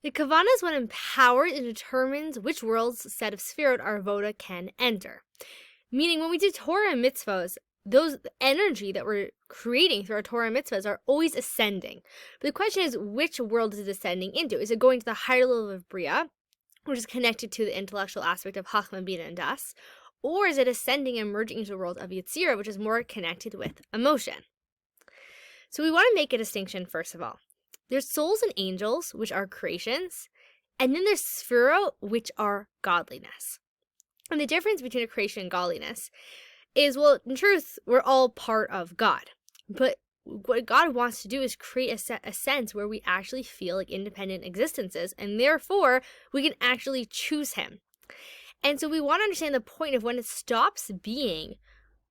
The Kavana is what empowers and determines which world's set of Sefirot our Avoda can enter. Meaning, when we do Torah and mitzvahs, those energy that we're creating through our Torah and mitzvahs are always ascending. But the question is, which world is it ascending into? Is it going to the higher level of Bria, which is connected to the intellectual aspect of Chachma, Bina, and Das? Or is it ascending and merging into the world of Yetzirah, which is more connected with emotion? So we want to make a distinction, first of all. There's souls and angels, which are creations, and then there's Sefirot, which are godliness. And the difference between a creation and godliness is, well, in truth, we're all part of God. But what God wants to do is create a sense where we actually feel like independent existences, and therefore we can actually choose Him. And so we want to understand the point of when it stops being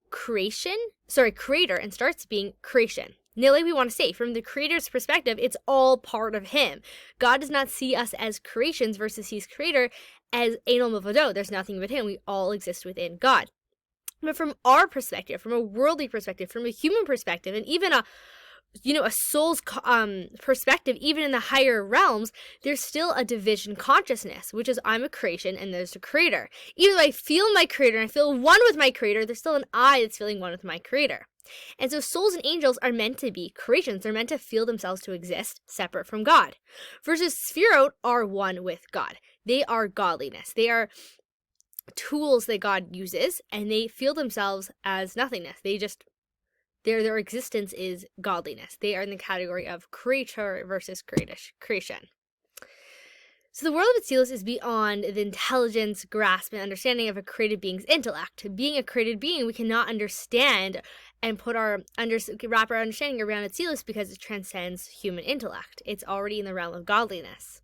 creator, and starts being creation. Now, like we want to say, from the creator's perspective, it's all part of him. God does not see us as creations versus he's creator as Enel Mavado. There's nothing but him. We all exist within God. But from our perspective, from a worldly perspective, from a human perspective, and even a soul's perspective, even in the higher realms, there's still a division consciousness, which is I'm a creation and there's a creator. Even though I feel my creator and I feel one with my creator, there's still an I that's feeling one with my creator. And so souls and angels are meant to be creations. They're meant to feel themselves to exist separate from God. Versus Sefirot are one with God. They are godliness. They are tools that God uses, and they feel themselves as nothingness. Their existence is godliness. They are in the category of creator versus creation. So the world of Atzilus is beyond the intelligence, grasp, and understanding of a created being's intellect. Being a created being, we cannot understand and wrap our understanding around Atzilus because it transcends human intellect. It's already in the realm of godliness.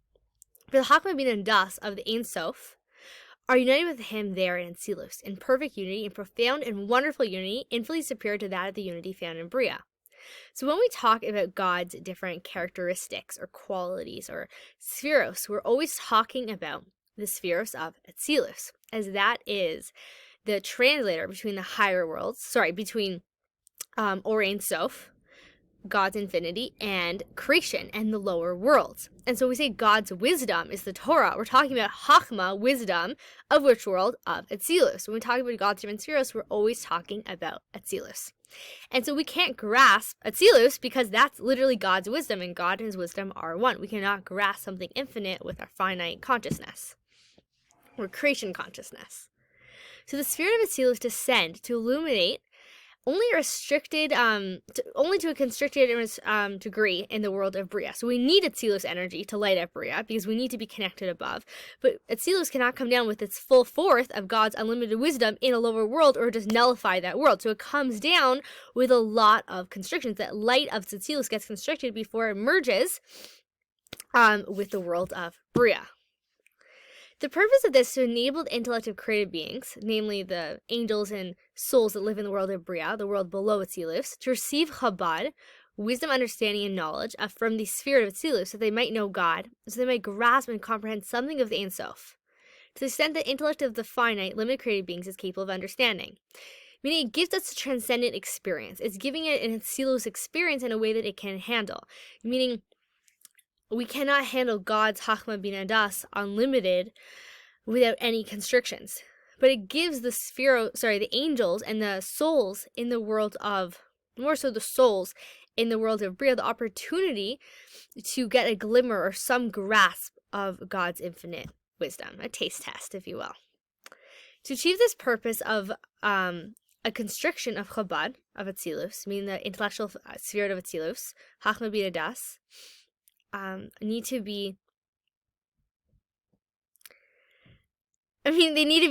For the Chachma, Bina, and Das of the Ein Sof are united with him there in Atzilus, in perfect unity, in profound and wonderful unity, infinitely superior to that of the unity found in Bria. So when we talk about God's different characteristics or qualities or spheros, we're always talking about the spheros of Atzilus, as that is the translator between the higher worlds, between Or Ein Sof, God's infinity, and creation and the lower worlds. And so we say God's wisdom is the Torah. We're talking about Chachma, wisdom, of which world? Of Atzilus. When we talk about God's different spheres, we're always talking about Atzilus. And so we can't grasp Atzilus because that's literally God's wisdom, and God and his wisdom are one. We cannot grasp something infinite with our finite consciousness, or creation consciousness. So the spirit of Atzilus descend to illuminate only to a constricted degree in the world of Bria. So we need Atzilus energy to light up Bria because we need to be connected above. But Atzilus cannot come down with its full force of God's unlimited wisdom in a lower world or just nullify that world. So it comes down with a lot of constrictions. That light of Atzilus gets constricted before it merges with the world of Bria. The purpose of this is to enable the intellect of created beings, namely the angels and souls that live in the world of Bria, the world below Atzilus, to receive Chabad, wisdom, understanding, and knowledge from the sphere of Atzilus, so they might know God, so they might grasp and comprehend something of the Ein Sof, to the extent that intellect of the finite, limited created beings is capable of understanding. Meaning it gives us a transcendent experience. It's giving it an Atzilus experience in a way that it can handle. Meaning we cannot handle God's Chachma, Bina, and Das unlimited without any constrictions. But it gives the angels and the souls in the world of, more so the souls in the world of Bria, the opportunity to get a glimmer or some grasp of God's infinite wisdom, a taste test, if you will. To achieve this purpose of a constriction of Chabad, of Atzilus, meaning the intellectual spirit of Atzilus, Chachma, Bina, Das, they need to be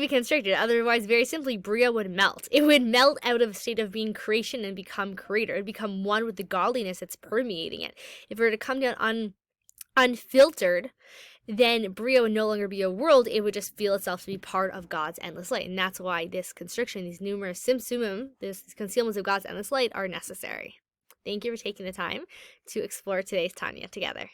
constricted. Otherwise, very simply, Bria would melt. It would melt out of a state of being creation and become creator. It would become one with the godliness that's permeating it. If it were to come down unfiltered, then Bria would no longer be a world. It would just feel itself to be part of God's endless light. And that's why this constriction, these numerous simsumim, these concealments of God's endless light, are necessary. Thank you for taking the time to explore today's Tanya together.